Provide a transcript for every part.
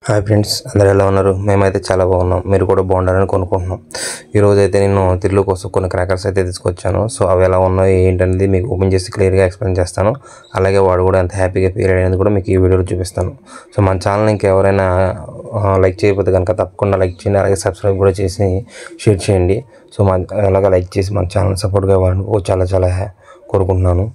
Hi friends, అందరూ ఎలా ఉన్నారు? మేమైతే చాలా బాగున్నాం. మీరు కూడా బాగుండాలని కొనుక్కుంటున్నాం. ఈరోజు అయితే నేను తిల్లు కోసం కొన్ని క్రాకర్స్ అయితే తీసుకొచ్చాను. సో అవి ఎలా ఉన్నాయో ఏంటనేది మీకు ఓపెన్ చేసి క్లియర్గా ఎక్స్ప్లెయిన్ చేస్తాను. అలాగే వాడు కూడా ఎంత హ్యాపీగా ఫీల్ అయ్యేది కూడా మీకు ఈ వీడియోలో చూపిస్తాను. సో మన ఛానల్ ఇంకెవరైనా లైక్ చేయకపోతే కనుక తప్పకుండా లైక్ చేయండి. అలాగే సబ్స్క్రైబ్ కూడా చేసి షేర్ చేయండి. సో అలాగే లైక్ చేసి మన ఛానల్ సపోర్ట్గా ఇవ్వాలని చాలా కోరుకుంటున్నాను.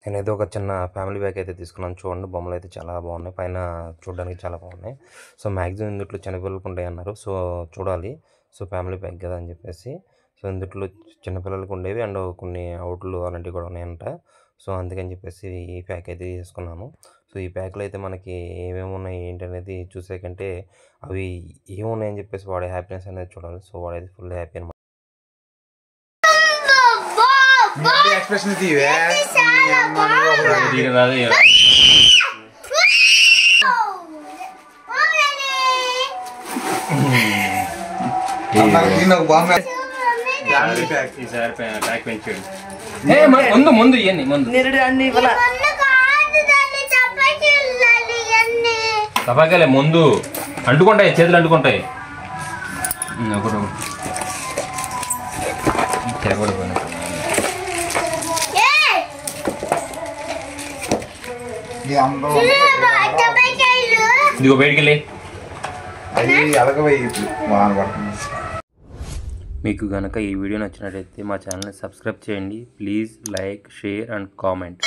నేనైతే ఒక చిన్న ఫ్యామిలీ బ్యాగ్ అయితే తీసుకున్నాను. చూడండి, బొమ్మలు అయితే చాలా బాగున్నాయి. పైన చూడడానికి చాలా బాగున్నాయి. సో మ్యాక్సిమం ఇందులో చిన్నపిల్లలకు ఉంటాయి అన్నారు. సో చూడాలి. సో ఫ్యామిలీ బ్యాగ్ కదా అని చెప్పేసి సో ఇందులో చిన్నపిల్లలకు ఉండేవి అండ్ కొన్ని అవుట్లు అలాంటివి కూడా ఉన్నాయంట. సో అందుకని చెప్పేసి ఈ ప్యాక్ అయితే తీసుకున్నాను. సో ఈ ప్యాక్లో అయితే మనకి ఏమేమి ఉన్నాయి ఏంటి అనేది చూసేకంటే అవి ఏమున్నాయని చెప్పేసి వాడే హ్యాపీనెస్ అనేది చూడాలి. సో వాడైతే ఫుల్ హ్యాపీ అనమాట. एक्सप्रेशन दी है తపాకాయలే ముందు అంటుకుంటాయి, చేతులు అంటుకుంటాయి. ఇదిగో బయటికి వెళ్ళి మీకు కనుక ఈ వీడియో నచ్చినట్లయితే మా ఛానల్ని సబ్స్క్రైబ్ చేయండి. Please like, share and comment.